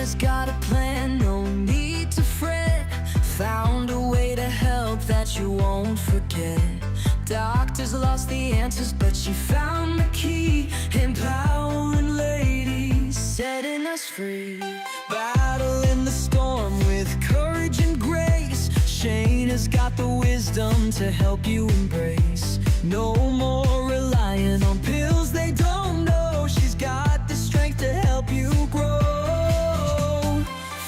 Shayna's got a plan, no need to fret. Found a way to help that you won't forget. Doctors lost the answers, but she found the key. Empowering ladies, setting us free. Battling the storm with courage and grace. Shayna's got the wisdom to help you embrace. No more relying on pills they don't know. She's got the strength to help you grow.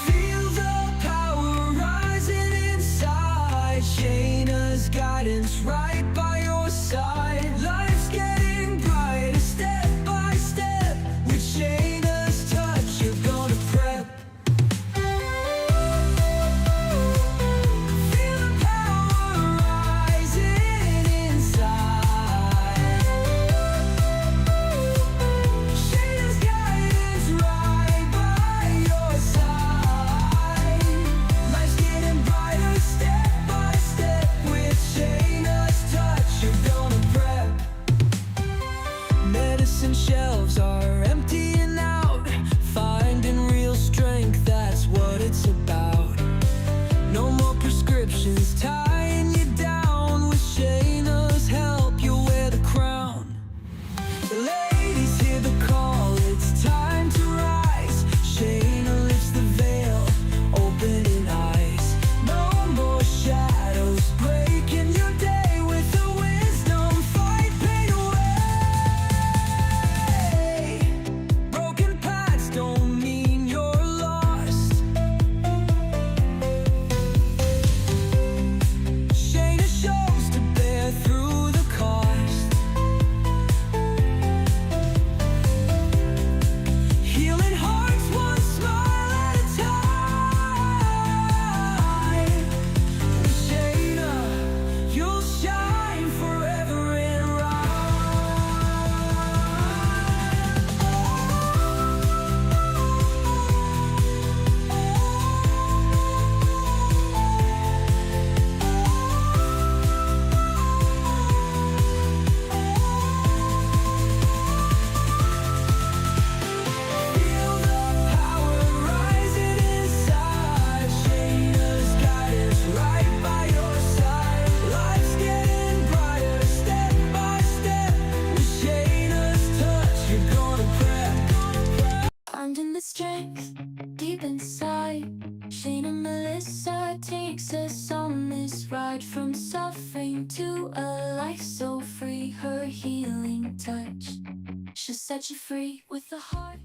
Feel the power rising inside. Shayna's guidance right by your side. Life's getting brighter step by step. With Shayna's touch, you're gonna prep. Feel the power rising inside. Shayna's guidance right by your side. Life's getting brighter step by step. With Shayna's touch, you're gonna prep. Medicine shelves are emptying out. Finding real strength, that's what it's about. No more prescriptions tying you down. With Shayna's help, you'll wear the crown. Ladies, hear the call, it's time to rise. Shayna lifts the veil, opening eyes. No more shadows breaking your day. With her wisdom, fight pain away. Broken paths don't mean you're lost. Shayna shows to bear through the cost. Healing hearts one smile at a time. With Shayna, you'll shine forever and Feel the power rising inside. Shayna's guidance right by your side. Life's getting brighter step by step. With Shayna's touch, you're gonna prep. Finding the strength deep inside. Shayna Melissa takes us on this ride. From suffering to a life so free. Her healing touch, she'll set you free with a heart.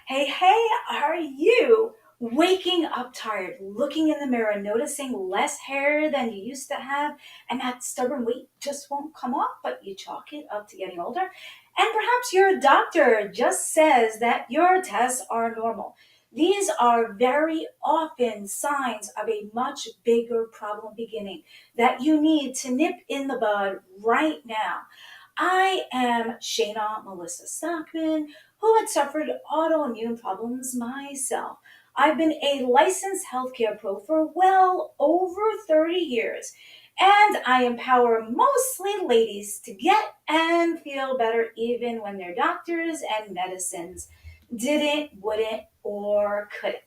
Hey, hey, are you waking up tired, looking in the mirror, noticing less hair than you used to have, and that stubborn weight just won't come off, but you chalk it up to getting older? And perhaps your doctor just says that your tests are normal. These are very often signs of a much bigger problem beginning that you need to nip in the bud right now. I am Shayna Melissa Stockman, who had suffered autoimmune problems myself. I've been a licensed healthcare pro for well over 30 years, and I empower mostly ladies to get and feel better even when their doctors and medicines didn't, wouldn't, or couldn't.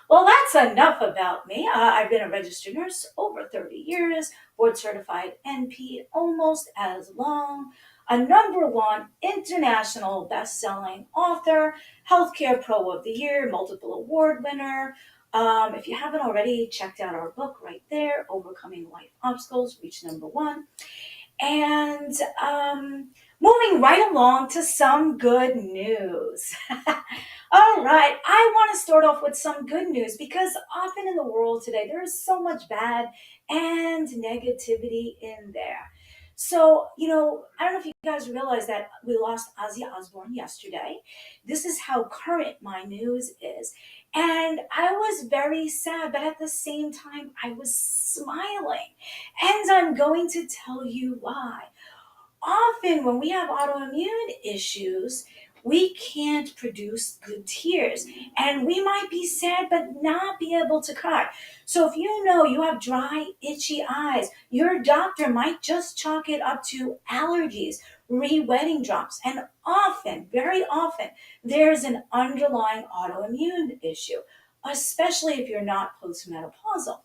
Well, that's enough about me. I've been a registered nurse over 30 years, board certified NP almost as long, a number one international best-selling author, healthcare pro of the year, multiple award winner. If you haven't already, checked out our book right there, Overcoming Life Obstacles, reach number one. And moving right along to some good news. All right, I want to start off with some good news because often in the world today, there is so much bad and negativity in there. So, I don't know if you guys realize that we lost Ozzy Osbourne yesterday. This is how current my news is. And I was very sad, but at the same time, I was smiling. And I'm going to tell you why. Often, when we have autoimmune issues, we can't produce good tears. And we might be sad, but not be able to cry. So, if you know you have dry, itchy eyes, your doctor might just chalk it up to allergies re-wetting drops. And often, very often, there's an underlying autoimmune issue, especially if you're not postmenopausal.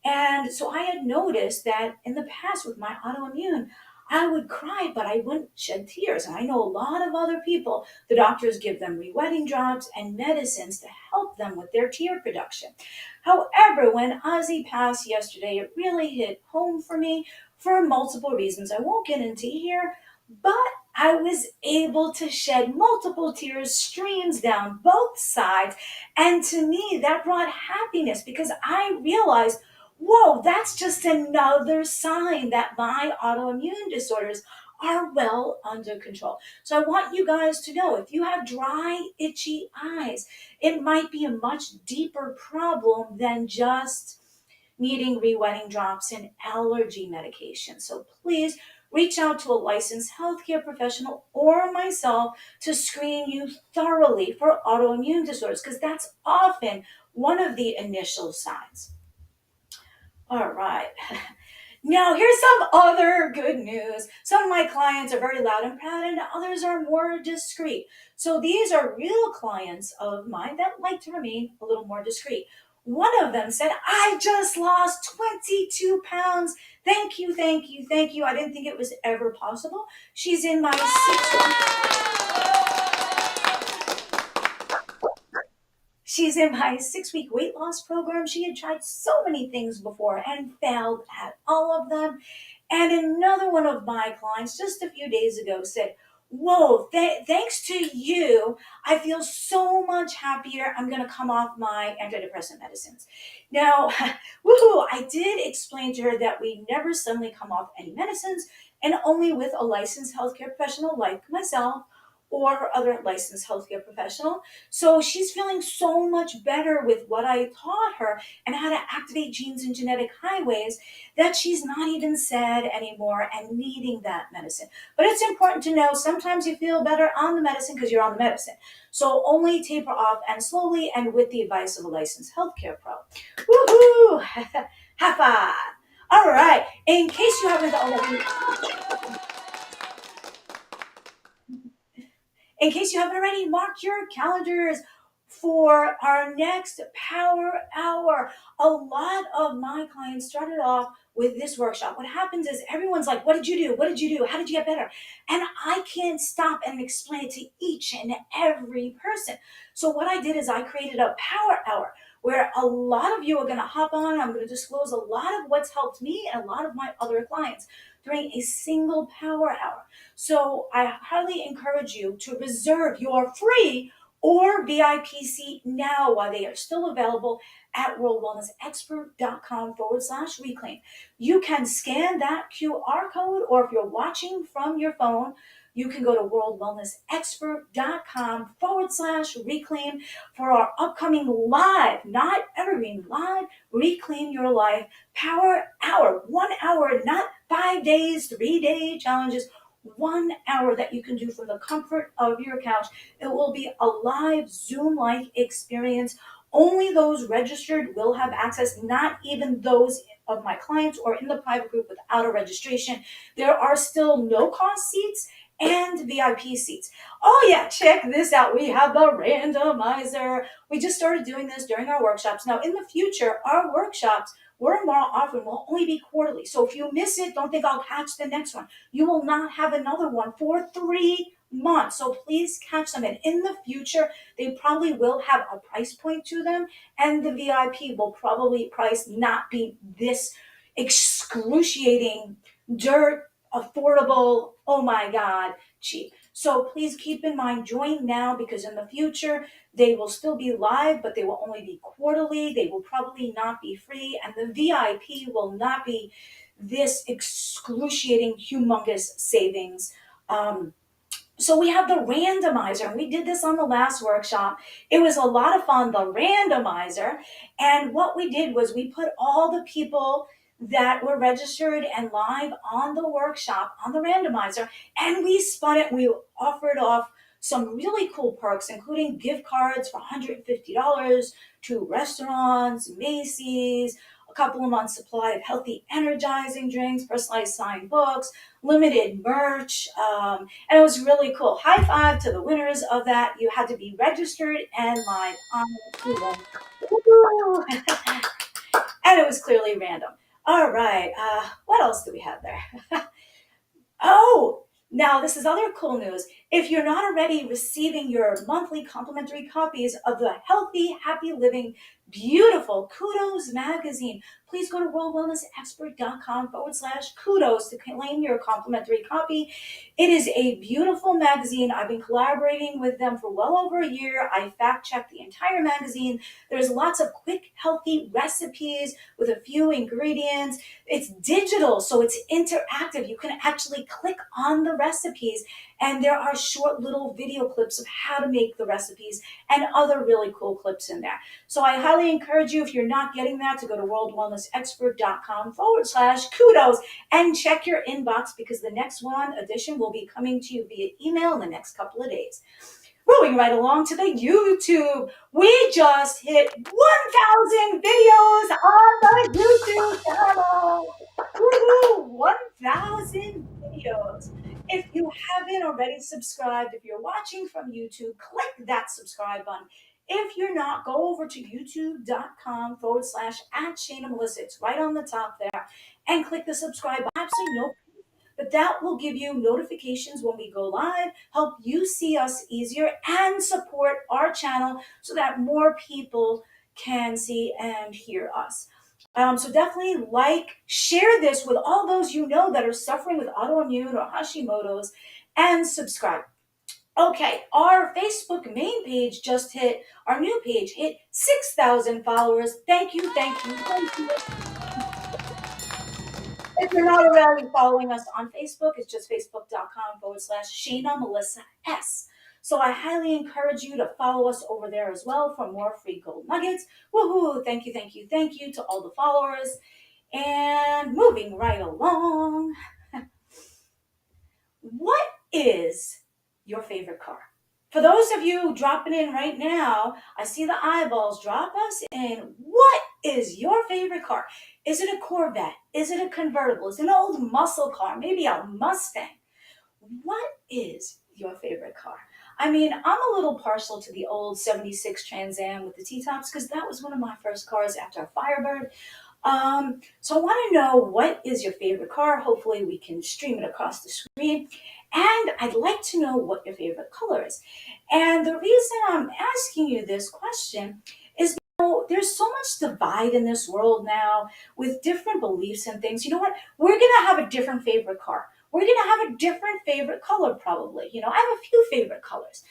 And so I had noticed that in the past with my autoimmune, I would cry, but I wouldn't shed tears. And I know a lot of other people, the doctors give them re-wetting drops and medicines to help them with their tear production. However, when Ozzy passed yesterday, it really hit home for me for multiple reasons I won't get into here, but I was able to shed multiple tears, streams down both sides. And to me, that brought happiness because I realized, whoa, that's just another sign that my autoimmune disorders are well under control. So I want you guys to know if you have dry, itchy eyes, it might be a much deeper problem than just needing re-wetting drops and allergy medication. So please reach out to a licensed healthcare professional or myself to screen you thoroughly for autoimmune disorders because that's often one of the initial signs. All right. Now, here's some other good news. Some of my clients are very loud and proud, and others are more discreet. So, these are real clients of mine that like to remain a little more discreet. One of them said, I just lost 22 pounds. Thank you, thank you, thank you. I didn't think it was ever possible. She's in my six-week weight loss program. She had tried so many things before and failed at all of them. And another one of my clients just a few days ago said, whoa, thanks to you, I feel so much happier. I'm going to come off my antidepressant medicines. Now, woohoo, I did explain to her that we never suddenly come off any medicines and only with a licensed healthcare professional like myself or other licensed healthcare professional. So she's feeling so much better with what I taught her and how to activate genes and genetic highways that she's not even sad anymore and needing that medicine. But it's important to know sometimes you feel better on the medicine because you're on the medicine. So only taper off and slowly and with the advice of a licensed healthcare pro. Woohoo! High five! All right, in case you haven't already mark your calendars for our next Power Hour. A lot of my clients started off with this workshop. What happens is everyone's like, what did you do? What did you do? How did you get better? And I can't stop and explain it to each and every person. So what I did is I created a Power Hour where a lot of you are going to hop on. I'm going to disclose a lot of what's helped me and a lot of my other clients during a single Power Hour. So I highly encourage you to reserve your free or VIP seat now while they are still available at worldwellnessexpert.com/reclaim. You can scan that QR code, or if you're watching from your phone, you can go to worldwellnessexpert.com/reclaim for our upcoming live, not evergreen, live Reclaim Your Life Power Hour. 1 hour, not 5 days, 3-day challenges. 1 hour that you can do from the comfort of your couch. It will be a live Zoom-like experience. Only those registered will have access, not even those of my clients or in the private group without a registration. There are still no-cost seats and VIP seats. Oh yeah, check this out. We have the randomizer. We just started doing this during our workshops. Now in the future, our workshops, we're more often, will only be quarterly. So if you miss it, don't think I'll catch the next one. You will not have another one for 3 months. So please catch them. And in the future, they probably will have a price point to them. And the VIP will probably price not be this excruciating, dirt, affordable, oh my God, cheap. So please keep in mind, join now because in the future, they will still be live, but they will only be quarterly. They will probably not be free. And the VIP will not be this excruciating, humongous savings. So we have the randomizer, and we did this on the last workshop. It was a lot of fun, the randomizer. And what we did was we put all the people that were registered and live on the workshop, on the randomizer, and we spun it. We offered off some really cool perks, including gift cards for $150 to restaurants, Macy's, a couple of months supply of healthy energizing drinks, personalized signed books, limited merch, and it was really cool. High five to the winners of that. You had to be registered and live on the Woo! And it was clearly random. All right, what else do we have there? Oh, now this is other cool news. If you're not already receiving your monthly complimentary copies of the Healthy, Happy Living, Beautiful Kudos magazine, please go to worldwellnessexpert.com/kudos to claim your complimentary copy. It is a beautiful magazine. I've been collaborating with them for well over a year. I fact checked the entire magazine. There's lots of quick, healthy recipes with a few ingredients. It's digital, so it's interactive. You can actually click on the recipes, and there are short little video clips of how to make the recipes and other really cool clips in there. So I highly encourage you, if you're not getting that, to go to worldwellnessexpert.com/kudos and check your inbox, because the next one edition will be coming to you via email in the next couple of days. Moving right along to the YouTube. We just hit 1,000 videos on the YouTube channel. Woohoo! 1,000 videos. If you haven't already subscribed, if you're watching from YouTube, click that subscribe button. If you're not, go over to youtube.com/@Shayna Melissa. It's right on the top there. And click the subscribe button. Absolutely no, but that will give you notifications when we go live, help you see us easier, and support our channel so that more people can see and hear us. So definitely share this with all those you know that are suffering with autoimmune or Hashimoto's, and subscribe. Okay, our Facebook main page just hit, our new page hit 6,000 followers. Thank you, thank you, thank you. If you're not already following us on Facebook, it's just facebook.com/Shayna Melissa S. So I highly encourage you to follow us over there as well for more free gold nuggets. Woohoo! Thank you, thank you, thank you to all the followers. And moving right along, what is your favorite car? For those of you dropping in right now, I see the eyeballs. Drop us in. What is your favorite car? Is it a Corvette? Is it a convertible? Is it an old muscle car? Maybe a Mustang? What is your favorite car? I mean, I'm a little partial to the old 76 Trans Am with the T-tops, because that was one of my first cars after a Firebird. So I want to know, what is your favorite car? Hopefully we can stream it across the screen. And I'd like to know what your favorite color is. And the reason I'm asking you this question is, there's so much divide in this world now with different beliefs and things. You know what? We're going to have a different favorite car. We're going to have a different favorite color, probably. I have a few favorite colors.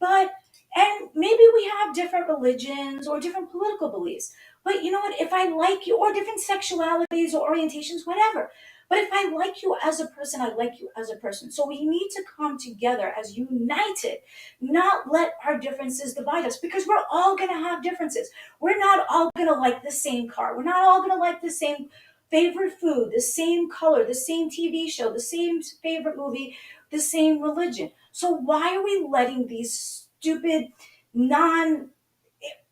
And maybe we have different religions or different political beliefs. But you know what? If I like you, or different sexualities or orientations, whatever. But if I like you as a person, I like you as a person. So we need to come together as united, not let our differences divide us, because we're all going to have differences. We're not all going to like the same car. We're not all going to like the same favorite food, the same color, the same TV show, the same favorite movie, the same religion. So why are we letting these stupid, not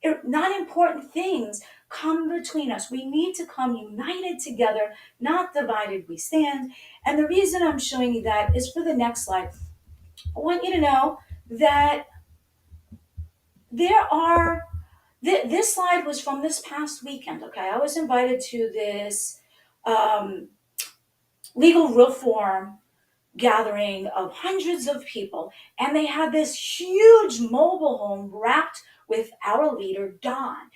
important things come between us? We need to come united together, not divided we stand. And the reason I'm showing you that is for the next slide. I want you to know that this slide was from this past weekend, okay? I was invited to this legal reform gathering of hundreds of people, and they had this huge mobile home wrapped with our leader, Don.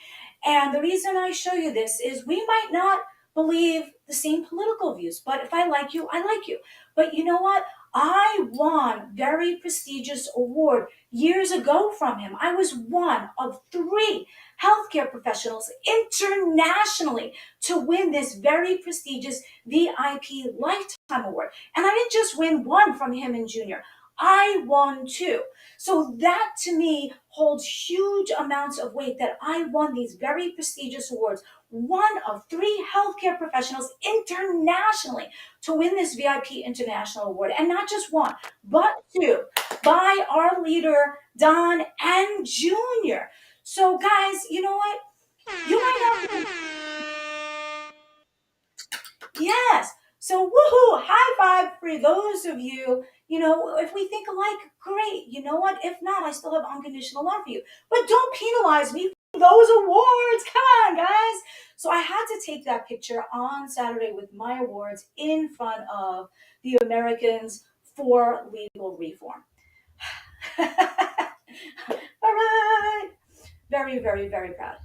And the reason I show you this is, we might not believe the same political views, but if I like you, I like you. But you know what? I won very prestigious award years ago from him. I was one of 3 healthcare professionals internationally to win this very prestigious VIP Lifetime Award. And I didn't just win one from him and Junior. I won 2. So that to me holds huge amounts of weight, that I won these very prestigious awards. One of 3 healthcare professionals internationally to win this VIP International Award. And not just one, but 2, by our leader, Don and Junior. So guys, you know what? You might not Yes. So, woohoo, high five for those of you, if we think alike, great. You know what? If not, I still have unconditional love for you. But don't penalize me for those awards. Come on, guys. So, I had to take that picture on Saturday with my awards in front of the Americans for Legal Reform. All right. Very, very, very proud.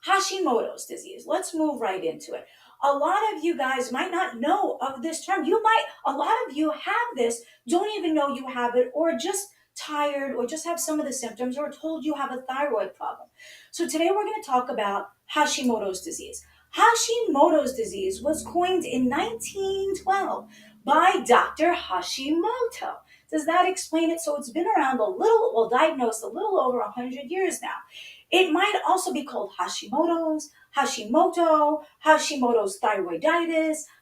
Hashimoto's disease. Let's move right into it. A lot of you guys might not know of this term. A lot of you have this, don't even know you have it, or just tired, or just have some of the symptoms, or told you have a thyroid problem. So today we're going to talk about Hashimoto's disease. Hashimoto's disease was coined in 1912 by Dr. Hashimoto. Does that explain it? So it's been around diagnosed a little over 100 years now. It might also be called Hashimoto's thyroiditis,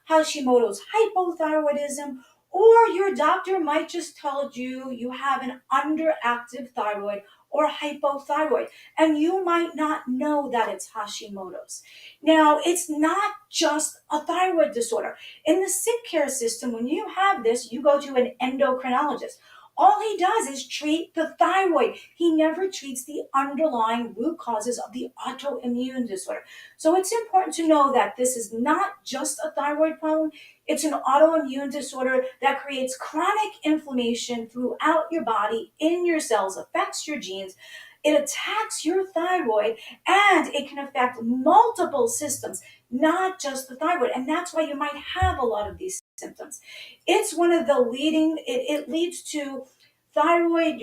Hashimoto's hypothyroidism, or your doctor might just tell you you have an underactive thyroid or hypothyroid, and you might not know that it's Hashimoto's. Now, it's not just a thyroid disorder. In the sick care system, when you have this, you go to an endocrinologist. All he does is treat the thyroid. He never treats the underlying root causes of the autoimmune disorder. So it's important to know that this is not just a thyroid problem. It's an autoimmune disorder that creates chronic inflammation throughout your body, in your cells, affects your genes. It attacks your thyroid, and it can affect multiple systems, not just the thyroid. And that's why you might have a lot of these symptoms. It's one of the it leads to your thyroid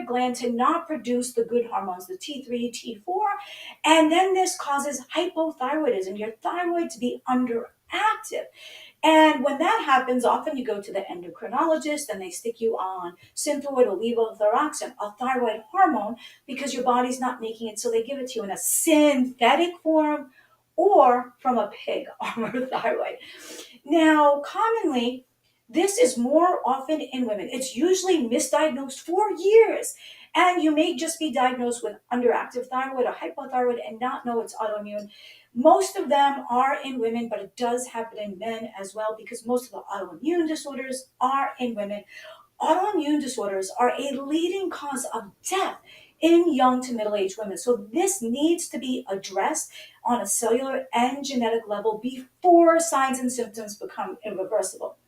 gland to not produce the good hormones, the T3, T4, and then this causes hypothyroidism, your thyroid to be underactive. And when that happens, often you go to the endocrinologist and they stick you on Synthroid or levothyroxine, a thyroid hormone, because your body's not making it. So they give it to you in a synthetic form or from a pig or thyroid. Now, commonly, this is more often in women. It's usually misdiagnosed for years. And you may just be diagnosed with underactive thyroid or hypothyroid and not know it's autoimmune. Most of them are in women, but it does happen in men as well, because most of the autoimmune disorders are in women. Autoimmune disorders are a leading cause of death in young to middle-aged women. So this needs to be addressed on a cellular and genetic level before signs and symptoms become irreversible.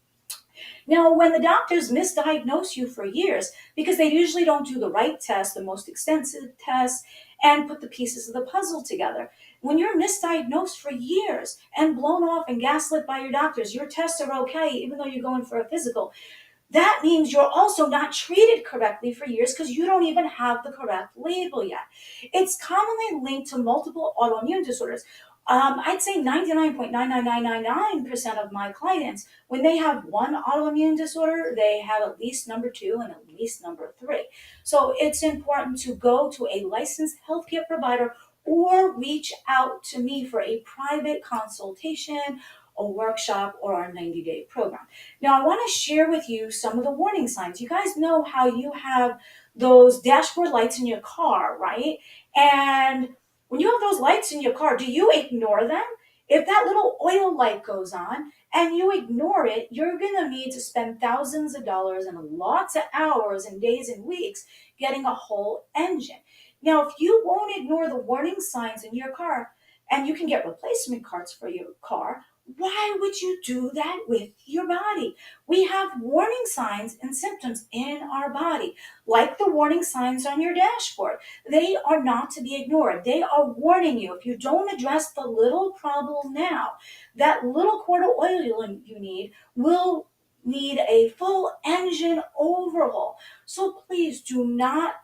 Now, when the doctors misdiagnose you for years, because they usually don't do the right test, the most extensive test, and put the pieces of the puzzle together. When you're misdiagnosed for years and blown off and gaslit by your doctors, your tests are okay, even though you're going for a physical, that means you're also not treated correctly for years because you don't even have the correct label yet. It's commonly linked to multiple autoimmune disorders. I'd say 99.99999% of my clients, when they have one autoimmune disorder, they have at least number 2 and at least number 3. So it's important to go to a licensed healthcare provider or reach out to me for a private consultation, a workshop, or our 90-day program. Now, I want to share with you some of the warning signs. You guys know how you have those dashboard lights in your car, right? And when you have those lights in your car, do you ignore them? If that little oil light goes on and you ignore it, you're going to need to spend thousands of dollars and lots of hours and days and weeks getting a whole engine. Now, if you won't ignore the warning signs in your car, and you can get replacement parts for your car, why would you do that with your body? We have warning signs and symptoms in our body, like the warning signs on your dashboard. They are not to be ignored. They are warning you. If you don't address the little problem now, that little quart of oil you need will need a full engine overhaul. So please do not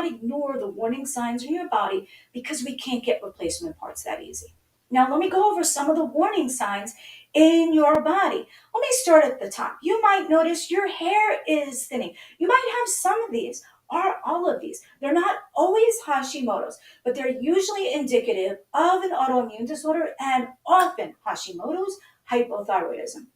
ignore the warning signs in your body, because we can't get replacement parts that easy. Now, let me go over some of the warning signs in your body. Let me start at the top. You might notice your hair is thinning. You might have some of these or all of these. They're not always Hashimoto's, but they're usually indicative of an autoimmune disorder and often Hashimoto's hypothyroidism.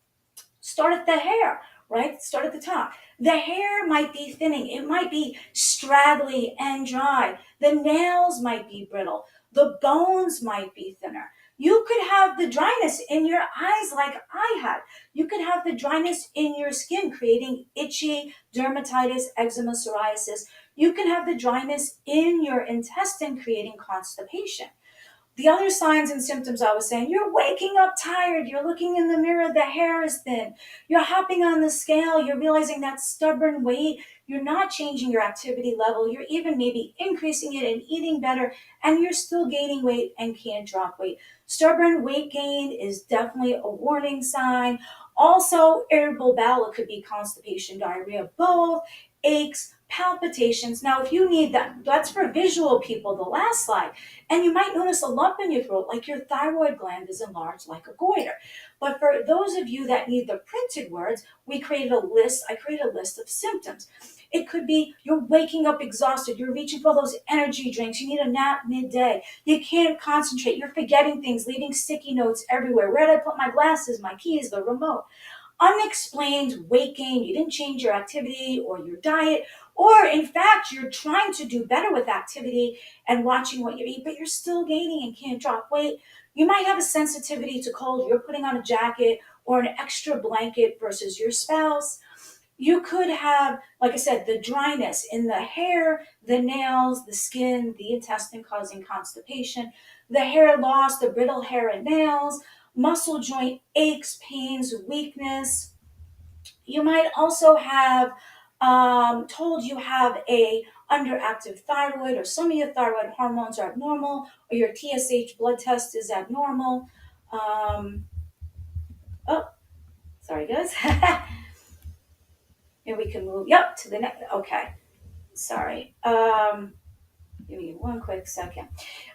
Start at the hair, right? Start at the top. The hair might be thinning. It might be straggly and dry. The nails might be brittle. The bones might be thinner. You could have the dryness in your eyes like I had. You could have the dryness in your skin, creating itchy dermatitis, eczema, psoriasis. You can have the dryness in your intestine, creating constipation. The other signs and symptoms I was saying, you're waking up tired, you're looking in the mirror, the hair is thin, you're hopping on the scale, you're realizing that stubborn weight, you're not changing your activity level, you're even maybe increasing it and eating better, and you're still gaining weight and can't drop weight. Stubborn weight gain is definitely a warning sign. Also, irritable bowel, it could be constipation, diarrhea, both, aches, palpitations. Now, if you need that, that's for visual people, the last slide. And you might notice a lump in your throat, like your thyroid gland is enlarged like a goiter. But for those of you that need the printed words, we created a list. I created a list of symptoms. It could be you're waking up exhausted. You're reaching for those energy drinks. You need a nap midday. You can't concentrate. You're forgetting things, leaving sticky notes everywhere. Where did I put my glasses, my keys, the remote? Unexplained weight gain, you didn't change your activity or your diet, or in fact, you're trying to do better with activity and watching what you eat, but you're still gaining and can't drop weight. You might have a sensitivity to cold, you're putting on a jacket or an extra blanket versus your spouse. You could have, like I said, the dryness in the hair, the nails, the skin, the intestine causing constipation, the hair loss, the brittle hair and nails, muscle joint aches, pains, weakness. You might also have told you have a underactive thyroid, or some of your thyroid hormones are abnormal, or your TSH blood test is abnormal. Um, oh, sorry, guys. And we can move. Yep, to the next. Okay, sorry. Give me one quick second.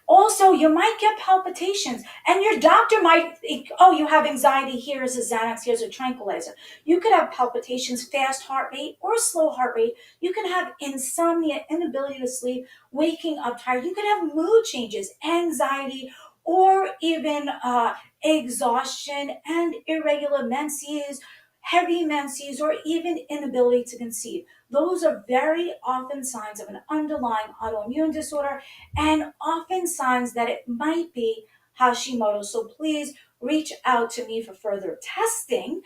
Also, you might get palpitations, and your doctor might think, oh, you have anxiety. Here's a Xanax, here's a tranquilizer. You could have palpitations, fast heart rate, or slow heart rate. You can have insomnia, inability to sleep, waking up tired. You could have mood changes, anxiety, or even exhaustion and irregular menses, heavy menses, or even inability to conceive. Those are very often signs of an underlying autoimmune disorder and often signs that it might be Hashimoto. So please reach out to me for further testing.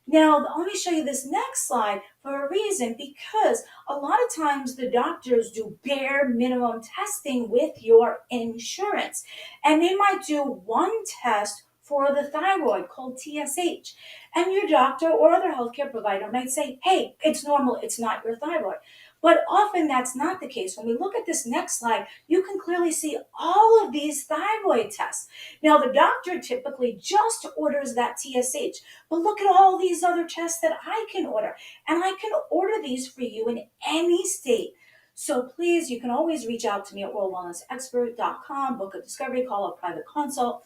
Now, let me show you this next slide for a reason, because a lot of times the doctors do bare minimum testing with your insurance, and they might do one test for the thyroid called TSH. And your doctor or other healthcare provider might say, hey, it's normal, it's not your thyroid. But often that's not the case. When we look at this next slide, you can clearly see all of these thyroid tests. Now, the doctor typically just orders that TSH, but look at all these other tests that I can order. And I can order these for you in any state. So please, you can always reach out to me at worldwellnessexpert.com, book a discovery call, a private consult.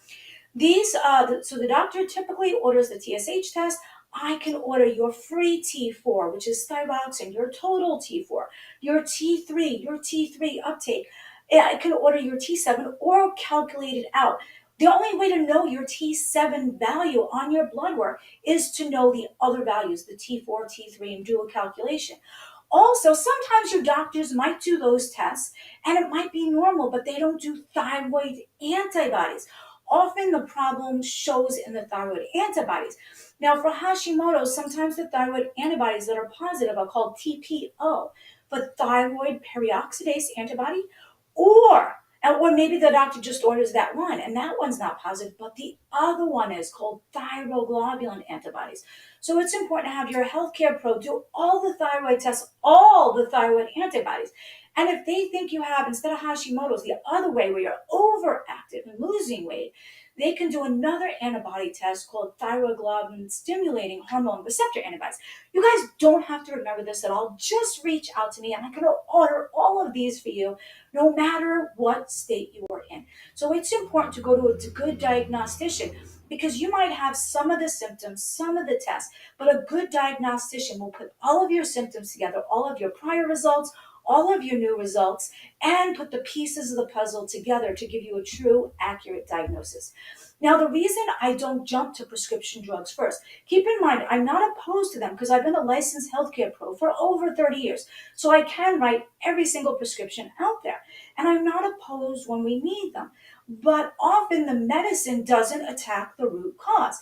So the doctor typically orders the TSH test. I can order your free T4, which is thyroxine, your total T4, your T3, your T3 uptake. I can order your T7 or calculate it out. The only way to know your T7 value on your blood work is to know the other values, the T4, T3, and do a calculation. Also, sometimes your doctors might do those tests and it might be normal, but they don't do thyroid antibodies. Often the problem shows in the thyroid antibodies. Now, for Hashimoto, sometimes the thyroid antibodies that are positive are called TPO, but thyroid peroxidase antibody, or maybe the doctor just orders that one, and that one's not positive, but the other one is called thyroglobulin antibodies. So it's important to have your healthcare pro do all the thyroid tests, all the thyroid antibodies. And if they think you have, instead of Hashimoto's, the other way where you're overactive and losing weight, they can do another antibody test called thyroglobulin stimulating hormone receptor antibodies. You guys don't have to remember this at all. Just reach out to me and I can order all of these for you, no matter what state you are in. So it's important to go to a good diagnostician, because you might have some of the symptoms, some of the tests, but a good diagnostician will put all of your symptoms together, all of your prior results, all of your new results, and put the pieces of the puzzle together to give you a true, accurate diagnosis. Now, the reason I don't jump to prescription drugs first, keep in mind, I'm not opposed to them because I've been a licensed healthcare pro for over 30 years. So I can write every single prescription out there. and I'm not opposed when we need them. But often the medicine doesn't attack the root cause.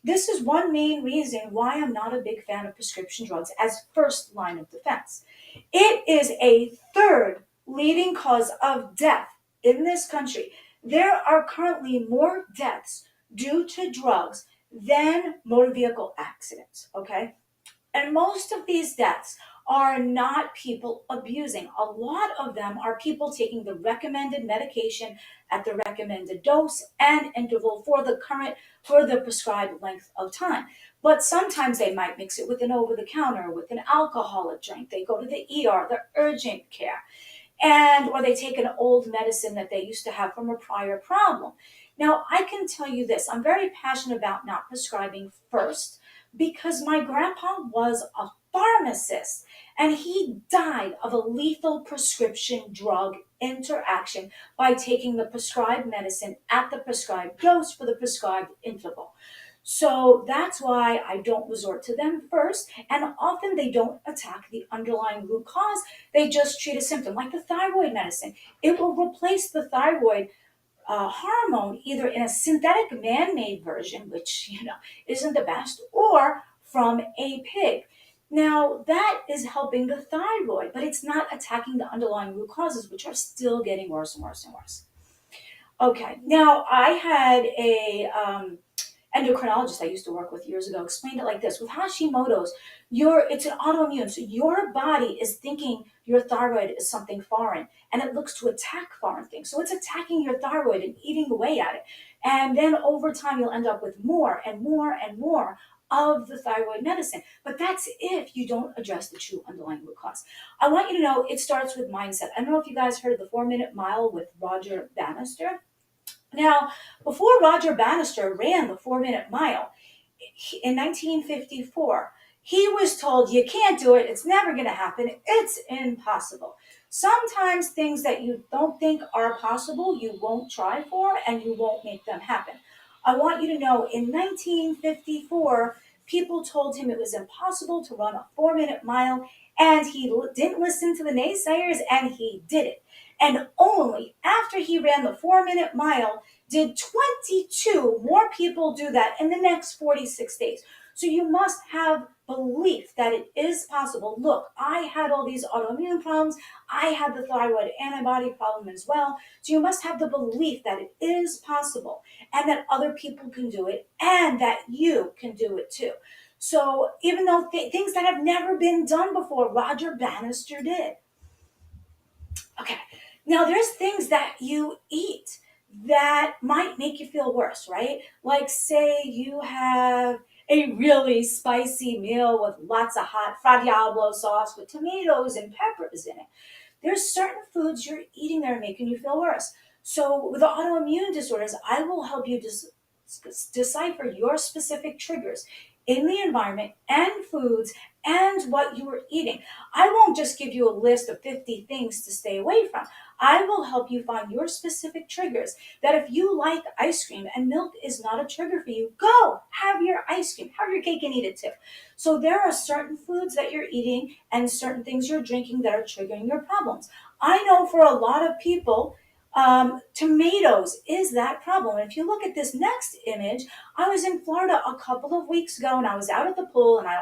This is one main reason why I'm not a big fan of prescription drugs as first line of defense. It is a third leading cause of death in this country. There are currently more deaths due to drugs than motor vehicle accidents, okay? And most of these deaths are not people abusing. A lot of them are people taking the recommended medication at the recommended dose and interval for the prescribed length of time. But sometimes they might mix it with an over the counter, with an alcoholic drink. They go to the ER, the urgent care, and or they take an old medicine that they used to have from a prior problem. Now, I can tell you this, I'm very passionate about not prescribing first because my grandpa was a pharmacist and he died of a lethal prescription drug interaction by taking the prescribed medicine at the prescribed dose for the prescribed interval. So that's why I don't resort to them first. And often they don't attack the underlying root cause. They just treat a symptom, like the thyroid medicine. It will replace the thyroid hormone either in a synthetic man-made version, which isn't the best, or from a pig. Now that is helping the thyroid, but it's not attacking the underlying root causes, which are still getting worse and worse and worse. Okay, now I had a endocrinologist I used to work with years ago explained it like this: with Hashimoto's, it's an autoimmune, so your body is thinking your thyroid is something foreign, and it looks to attack foreign things. So it's attacking your thyroid and eating away at it, and then over time you'll end up with more and more and more of the thyroid medicine. But that's if you don't address the true underlying root cause. I want you to know it starts with mindset. I don't know if you guys heard of the 4 Minute Mile with Roger Bannister. Now, before Roger Bannister ran the 4 Minute Mile in 1954, he was told, you can't do it, it's never going to happen, it's impossible. Sometimes things that you don't think are possible, you won't try for and you won't make them happen. I want you to know in 1954, people told him it was impossible to run a 4 Minute Mile, and he didn't listen to the naysayers and he did it. And only after he ran the 4 Minute Mile did 22 more people do that in the next 46 days. So you must have belief that it is possible. Look, I had all these autoimmune problems. I had the thyroid antibody problem as well. So you must have the belief that it is possible and that other people can do it and that you can do it too. So even though things that have never been done before, Roger Bannister did. Okay, now there's things that you eat that might make you feel worse, right? Like, say you have a really spicy meal with lots of hot Fra Diablo sauce with tomatoes and peppers in it. There's certain foods you're eating that are making you feel worse. So with the autoimmune disorders, I will help you decipher your specific triggers in the environment and foods and what you are eating. I won't just give you a list of 50 things to stay away from. I will help you find your specific triggers. That if you like ice cream and milk is not a trigger for you, go have your ice cream, have your cake and eat it too. So there are certain foods that you're eating and certain things you're drinking that are triggering your problems. I know for a lot of people, tomatoes is that problem. If you look at this next image, I was in Florida a couple of weeks ago and I was out at the pool and I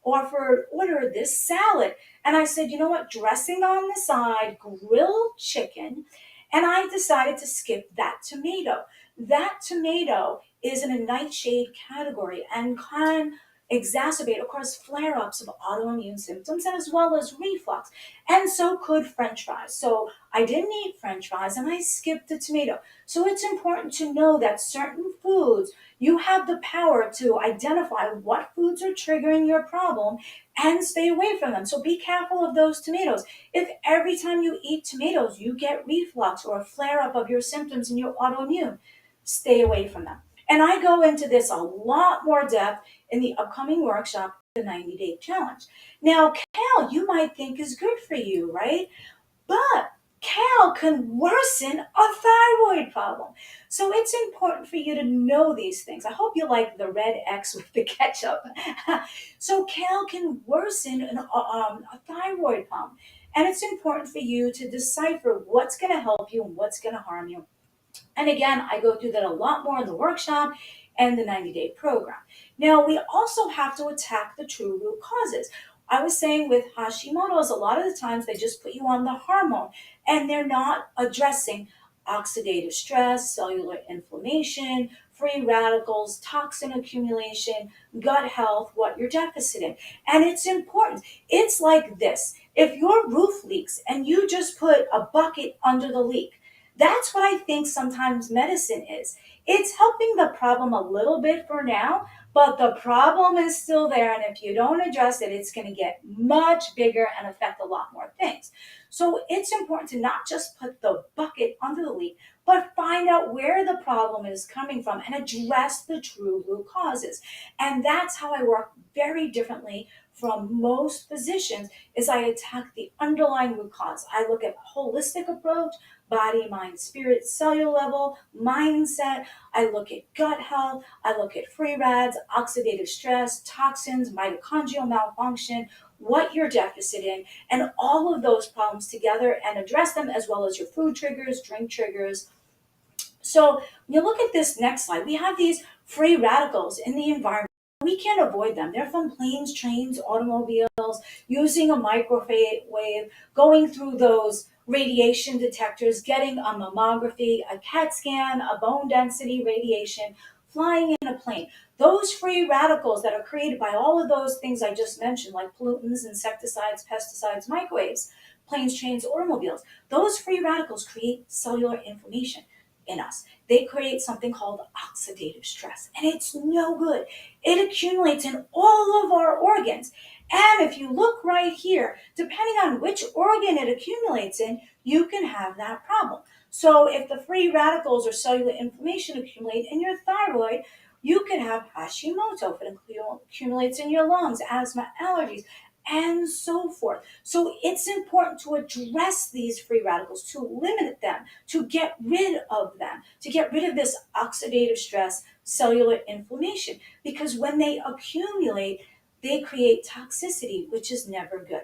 ordered this salad. And I said, you know what, dressing on the side, grilled chicken. And I decided to skip that tomato. That tomato is in a nightshade category and can exacerbate, of course, flare-ups of autoimmune symptoms as well as reflux. And so could French fries. So I didn't eat French fries and I skipped the tomato. So it's important to know that certain foods, you have the power to identify what foods are triggering your problem and stay away from them. So be careful of those tomatoes. If every time you eat tomatoes, you get reflux or a flare up of your symptoms in your autoimmune, stay away from them. And I go into this a lot more depth in the upcoming workshop, the 90-day challenge. Now, kale, you might think is good for you, right? But kale can worsen a thyroid problem. So it's important for you to know these things. I hope you like the red X with the ketchup. So kale can worsen a thyroid problem. And it's important for you to decipher what's going to help you and what's going to harm you. And again, I go through that a lot more in the workshop and the 90-day program. Now, we also have to attack the true root causes. I was saying with Hashimoto's, a lot of the times they just put you on the hormone and they're not addressing oxidative stress, cellular inflammation, free radicals, toxin accumulation, gut health, what you're deficit in. And it's important. It's like this. If your roof leaks and you just put a bucket under the leak, that's what I think sometimes medicine is. It's helping the problem a little bit for now, but the problem is still there. And if you don't address it, it's going to get much bigger and affect a lot more things. So it's important to not just put the bucket under the leak, but find out where the problem is coming from and address the true root causes. And that's how I work very differently from most physicians is I attack the underlying root cause. I look at a holistic approach, body, mind, spirit, cellular level, mindset. I look at gut health. I look at free rads, oxidative stress, toxins, mitochondrial malfunction, what you're deficit in, and all of those problems together and address them as well as your food triggers, drink triggers. So when you look at this next slide, we have these free radicals in the environment. We can't avoid them. They're from planes, trains, automobiles, using a microwave, going through those radiation detectors, getting a mammography, a CAT scan, a bone density radiation, flying in a plane. Those free radicals that are created by all of those things I just mentioned, like pollutants, insecticides, pesticides, microwaves, planes, trains, automobiles, those free radicals create cellular inflammation in us. They create something called oxidative stress, and it's no good. It accumulates in all of our organs. And if you look right here, depending on which organ it accumulates in, you can have that problem. So if the free radicals or cellular inflammation accumulate in your thyroid, you can have Hashimoto if it accumulates in your lungs, asthma, allergies, and so forth. So it's important to address these free radicals, to limit them, to get rid of them, to get rid of this oxidative stress, cellular inflammation, because when they accumulate, they create toxicity, which is never good.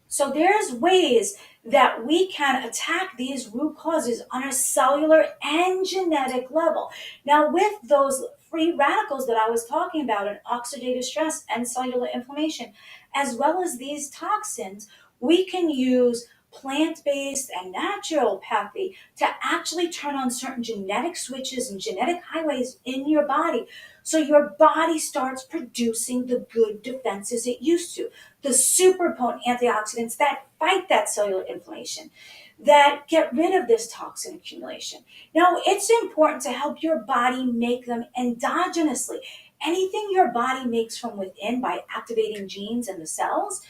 So there's ways that we can attack these root causes on a cellular and genetic level. Now, with those free radicals that I was talking about, and oxidative stress and cellular inflammation, as well as these toxins, we can use plant-based and naturopathy to actually turn on certain genetic switches and genetic highways in your body so your body starts producing the good defenses it used to, the super potent antioxidants that fight that cellular inflammation, that get rid of this toxin accumulation. Now, it's important to help your body make them endogenously. Anything your body makes from within by activating genes in the cells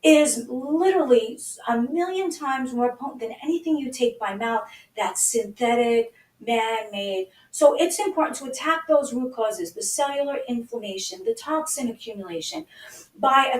is literally a million times more potent than anything you take by mouth that's synthetic, man-made. So it's important to attack those root causes, the cellular inflammation, the toxin accumulation, by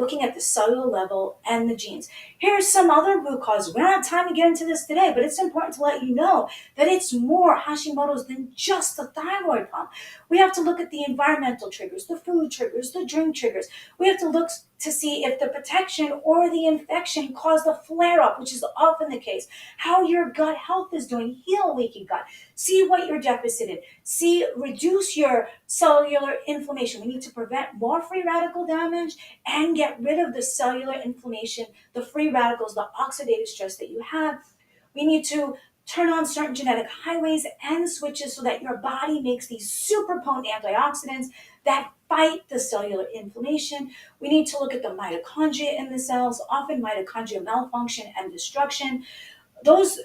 looking at the cellular level and the genes. Here's some other root causes. We don't have time to get into this today, but it's important to let you know that it's more Hashimoto's than just the thyroid problem. We have to look at the environmental triggers, the food triggers, the drink triggers. We have to look to see if the protection or the infection caused a flare-up, which is often the case. How your gut health is doing. Heal leaky gut. See what you're deficit in. Reduce your cellular inflammation. We need to prevent more free radical damage and get rid of the cellular inflammation, the free radicals, the oxidative stress that you have. We need to turn on certain genetic highways and switches so that your body makes these super potent antioxidants that fight the cellular inflammation. We need to look at the mitochondria in the cells, often mitochondrial malfunction and destruction. Those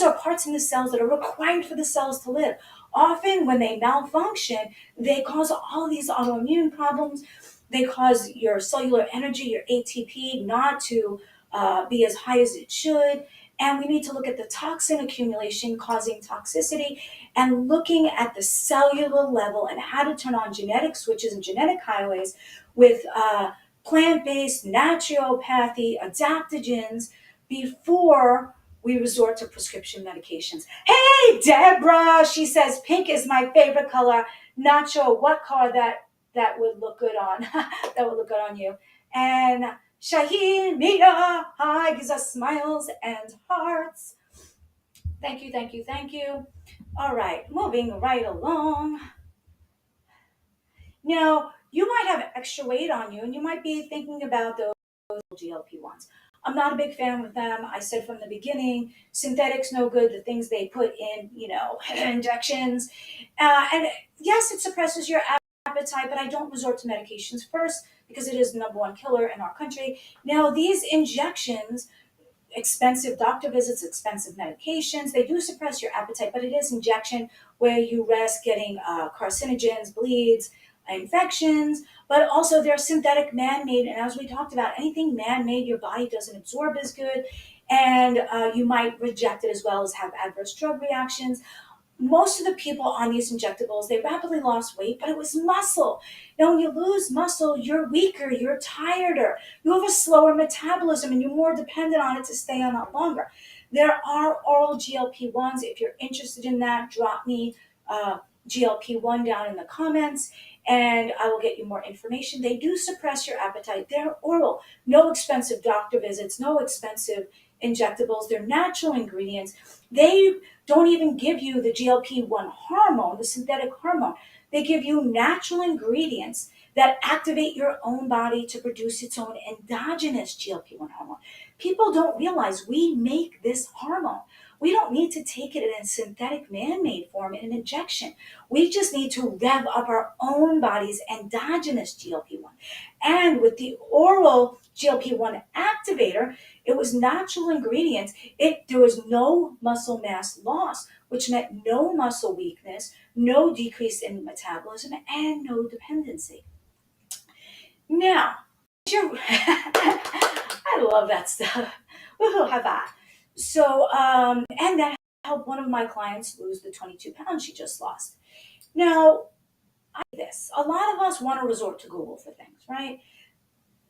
are parts in the cells that are required for the cells to live. Often when they malfunction, they cause all these autoimmune problems. They cause your cellular energy, your ATP, not to be as high as it should. And we need to look at the toxin accumulation causing toxicity and looking at the cellular level and how to turn on genetic switches and genetic highways with plant-based naturopathy, adaptogens before we resort to prescription medications. Hey, Deborah, she says pink is my favorite color. Not sure what color that would look good on. That would look good on you. And Shayna gives us smiles and hearts. Thank you, thank you, thank you. All right, moving right along. Now, you might have extra weight on you, and you might be thinking about those GLP-1s. I'm not a big fan of them. I said from the beginning, synthetics no good. The things they put in, injections, and yes, it suppresses your appetite, but I don't resort to medications first because it is the number one killer in our country. Now, these injections, expensive doctor visits, expensive medications. They do suppress your appetite, but it is injection where you risk getting carcinogens, bleeds, infections, but also they're synthetic, man-made. And as we talked about, anything man-made, your body doesn't absorb as good, and you might reject it as well as have adverse drug reactions. Most of the people on these injectables, they rapidly lost weight, but it was muscle. Now, when you lose muscle, you're weaker, you're tireder, you have a slower metabolism, and you're more dependent on it to stay on that longer. There are oral GLP-1s. If you're interested in that, drop me GLP-1 down in the comments, and I will get you more information. They do suppress your appetite. They're oral, no expensive doctor visits, no expensive injectables. They're natural ingredients. They don't even give you the GLP-1 hormone, the synthetic hormone. They give you natural ingredients that activate your own body to produce its own endogenous GLP-1 hormone. People don't realize we make this hormone. We don't need to take it in a synthetic man-made form in an injection. We just need to rev up our own body's endogenous GLP-1. And with the oral GLP-1 activator, it was natural ingredients. There was no muscle mass loss, which meant no muscle weakness, no decrease in metabolism, and no dependency. Now, I love that stuff. Woohoo, high five. So, and that helped one of my clients lose the 22 pounds she just lost. Now, a lot of us want to resort to Google for things, right?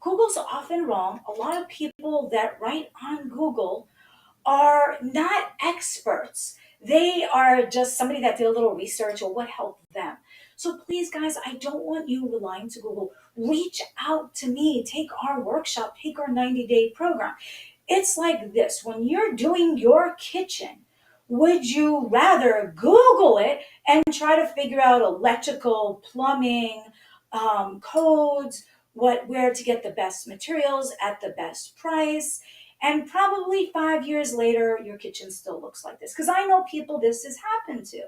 Google's often wrong. A lot of people that write on Google are not experts. They are just somebody that did a little research or what helped them. So please, guys, I don't want you relying to Google. Reach out to me. Take our workshop. Take our 90-day program. It's like this. When you're doing your kitchen, would you rather Google it and try to figure out electrical, plumbing, codes, where to get the best materials at the best price? And probably 5 years later, your kitchen still looks like this. Because I know people this has happened to.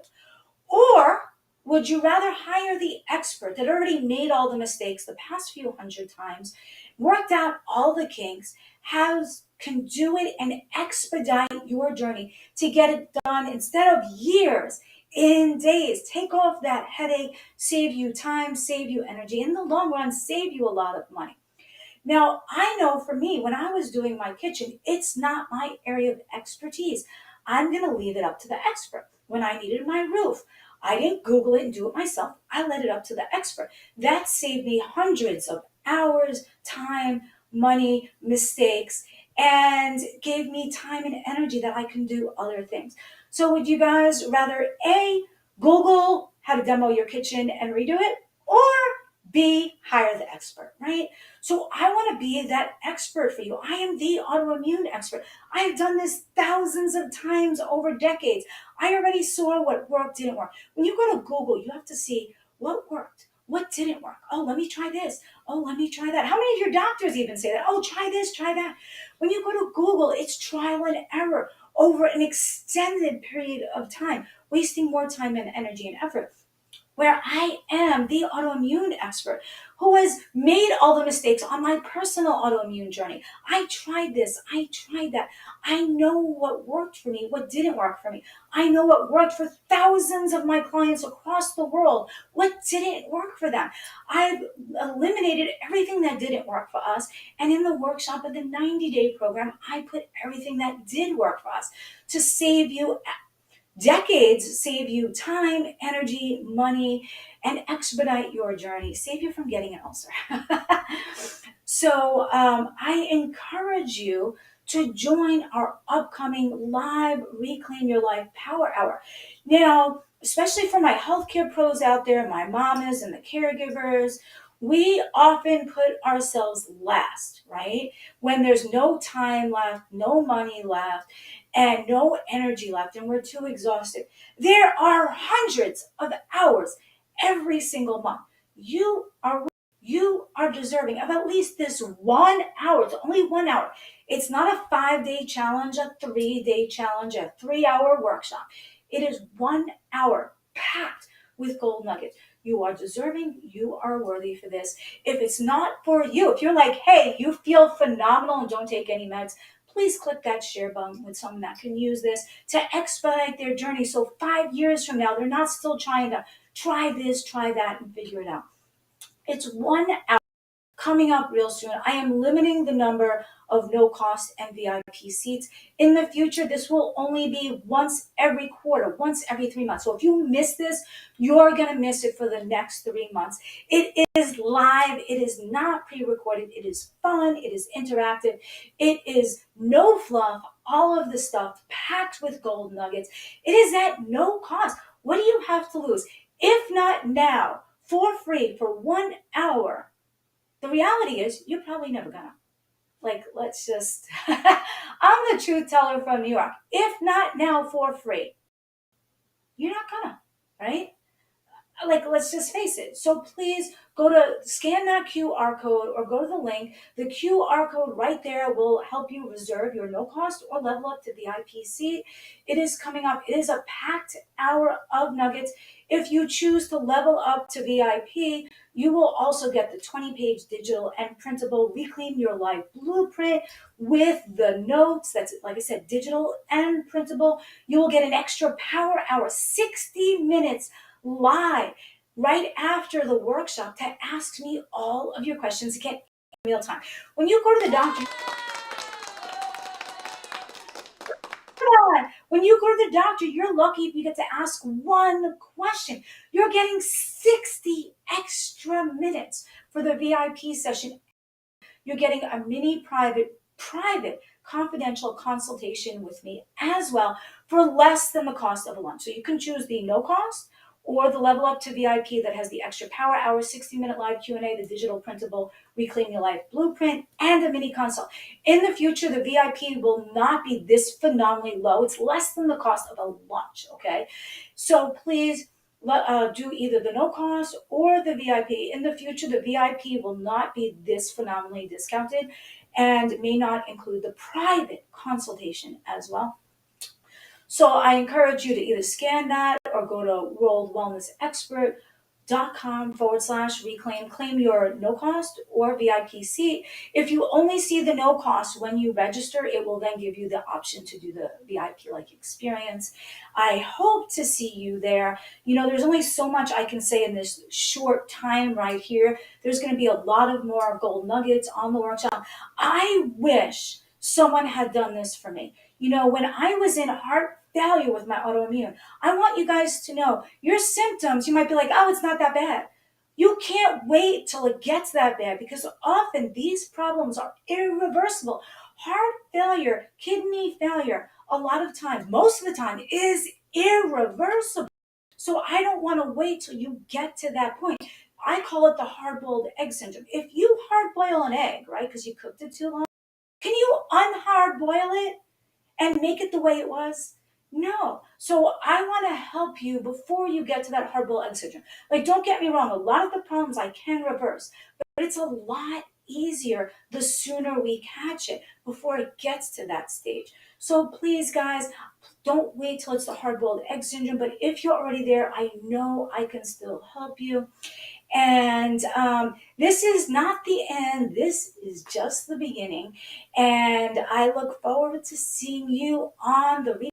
Or would you rather hire the expert that already made all the mistakes the past few hundred times, worked out all the kinks, can do it and expedite your journey to get it done instead of years, in days? Take off that headache, save you time, save you energy, in the long run, save you a lot of money. Now, I know for me, when I was doing my kitchen, it's not my area of expertise. I'm going to leave it up to the expert. When I needed my roof, I didn't Google it and do it myself. I let it up to the expert. That saved me hundreds of hours, time, money, mistakes, and gave me time and energy that I can do other things. So would you guys rather A, Google how to demo your kitchen and redo it, or B, hire the expert, right? So I want to be that expert for you. I am the autoimmune expert. I have done this thousands of times over decades. I already saw what worked, didn't work. When you go to Google, you have to see what worked, what didn't work. Oh, let me try this. Oh, let me try that. How many of your doctors even say that? Oh, try this, try that. When you go to Google, it's trial and error over an extended period of time, wasting more time and energy and effort. Where I am the autoimmune expert who has made all the mistakes on my personal autoimmune journey. I tried this, I tried that. I know what worked for me, what didn't work for me. I know what worked for thousands of my clients across the world, what didn't work for them. I've eliminated everything that didn't work for us. And in the workshop of the 90-day program, I put everything that did work for us to save you decades, save you time, energy, money, and expedite your journey, save you from getting an ulcer. So I encourage you to join our upcoming live Reclaim Your Life Power Hour. Now, especially for my healthcare pros out there, my mamas and the caregivers, We often put ourselves last, right? When there's no time left, no money left, and no energy left, and we're too exhausted. There are hundreds of hours every single month. You are you are deserving of at least this 1 hour. It's only 1 hour. It's not a 5 day challenge, a 3 day challenge, a 3 hour workshop. It is 1 hour packed with gold nuggets. You are deserving. You are worthy for this. If it's not for you, if you're like, hey, you feel phenomenal and don't take any meds, please click that share button with someone that can use this to expedite their journey. So 5 years from now, they're not still trying to try this, try that, and figure it out. It's 1 hour coming up real soon. I am limiting the number of no cost and VIP seats. In the future, this will only be once every quarter, once every 3 months. So if you miss this, you're going to miss it for the next 3 months. It is live. It is not pre recorded. It is fun. It is interactive. It is no fluff, all of the stuff packed with gold nuggets. It is at no cost. What do you have to lose? If not now, for free, for 1 hour, the reality is you're probably never gonna. Like, let's just, I'm the truth teller from New York. If not now for free, you're not gonna, right? Like, let's just face it. So please go to scan that QR code or go to the link. The QR code right there will help you reserve your no cost or level up to VIP seat. It is coming up. It is a packed hour of nuggets. If you choose to level up to VIP, you will also get the 20-page digital and printable Reclaim Your Life blueprint with the notes. That's, like I said, digital and printable. You will get an extra power hour, 60 minutes live right after the workshop to ask me all of your questions again in real time. When you go to the doctor, when you go to the doctor, you're lucky if you get to ask one question. You're getting 60 extra minutes for the VIP session. You're getting a mini private confidential consultation with me as well for less than the cost of a lunch. So you can choose the no cost or the level up to VIP that has the extra power hour, 60-minute live Q&A, the digital printable Reclaim Your Life blueprint, and a mini consult. In the future, the VIP will not be this phenomenally low. It's less than the cost of a lunch, okay? So please do either the no cost or the VIP. In the future, the VIP will not be this phenomenally discounted and may not include the private consultation as well. So I encourage you to either scan that or go to worldwellnessexpert.com/reclaim, claim your no cost or VIP seat. If you only see the no cost when you register, it will then give you the option to do the VIP like experience. I hope to see you there. You know, there's only so much I can say in this short time right here. There's going to be a lot of more gold nuggets on the workshop. I wish someone had done this for me. You know, when I was in heart failure with my autoimmune, I want you guys to know your symptoms, you might be like, oh, it's not that bad. You can't wait till it gets that bad because often these problems are irreversible. Heart failure, kidney failure, a lot of times, most of the time, is irreversible. So I don't want to wait till you get to that point. I call it the hard-boiled egg syndrome. If you hard boil an egg, right, because you cooked it too long, can you unhard boil it and make it the way it was? No. So I want to help you before you get to that hard boiled egg syndrome. Like, don't get me wrong, a lot of the problems I can reverse, but it's a lot easier the sooner we catch it before it gets to that stage. So please, guys, don't wait till it's the hard boiled egg syndrome. But if you're already there, I know I can still help you. And this is not the end. This is just the beginning. And I look forward to seeing you on the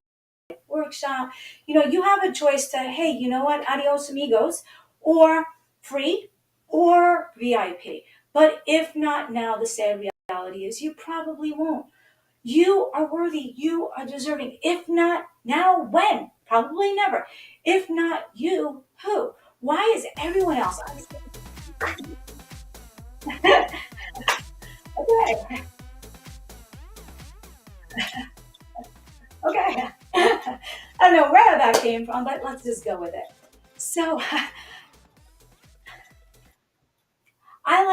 workshop. You know, you have a choice to, hey, you know what, adios amigos, or free or VIP. But if not now, the sad reality is you probably won't. You are worthy. You are deserving. If not now, when? Probably never. If not you, who? Why is everyone else? Okay. Okay. I don't know where that came from, but let's just go with it. So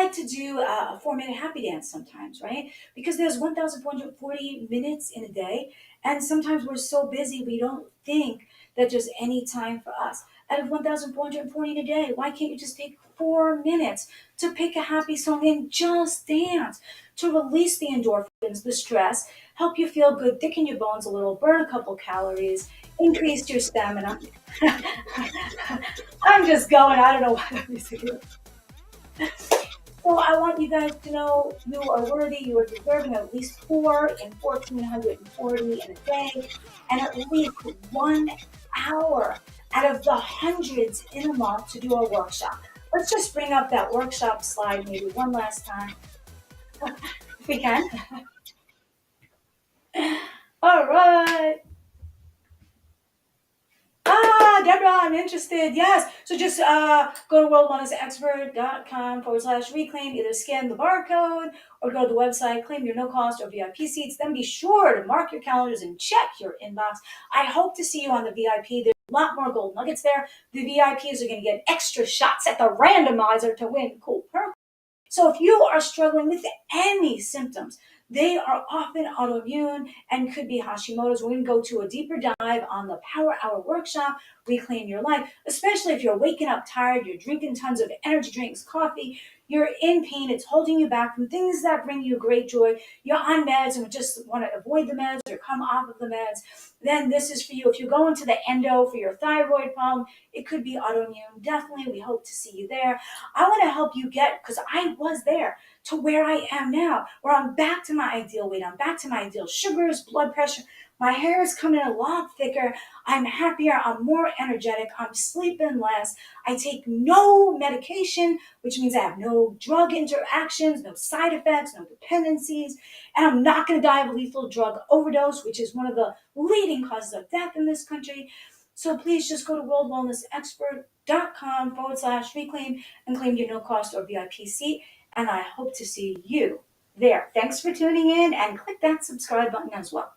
like to do a 4 minute happy dance sometimes, right? Because there's 1,440 minutes in a day, and sometimes we're so busy we don't think that there's any time for us. Out of 1,440 in a day, why can't you just take 4 minutes to pick a happy song and just dance to release the endorphins, the stress, help you feel good, thicken your bones a little, burn a couple calories, increase your stamina. I'm just going. I don't know what I'm saying. So I want you guys to know you are worthy, you are deserving of at least 4 in 1,440 in a day, and at least 1 hour out of the hundreds in a month to do a workshop. Let's just bring up that workshop slide maybe one last time, if we can. All right. Ah, Deborah, I'm interested. Yes. So just go to worldwellnessexpert.com/reclaim. Either scan the barcode or go to the website, claim your no cost or VIP seats. Then be sure to mark your calendars and check your inbox. I hope to see you on the VIP. There's a lot more gold nuggets there. The VIPs are going to get extra shots at the randomizer to win cool perks. So if you are struggling with any symptoms, they are often autoimmune and could be Hashimoto's. We're going to go to a deeper dive on the Power Hour workshop, Reclaim Your Life, especially if you're waking up tired, you're drinking tons of energy drinks, coffee, you're in pain, it's holding you back from things that bring you great joy, you're on meds and just want to avoid the meds or come off of the meds, then this is for you. If you're going to the endo for your thyroid problem, it could be autoimmune. Definitely, we hope to see you there. I want to help you get, because I was there, to where I am now, where I'm back to my ideal weight. I'm back to my ideal sugars, blood pressure. My hair is coming in a lot thicker. I'm happier. I'm more energetic. I'm sleeping less. I take no medication, which means I have no drug interactions, no side effects, no dependencies. And I'm not going to die of a lethal drug overdose, which is one of the leading causes of death in this country. So please just go to worldwellnessexpert.com/reclaim and claim your no cost or VIP seat. And I hope to see you there. Thanks for tuning in and click that subscribe button as well.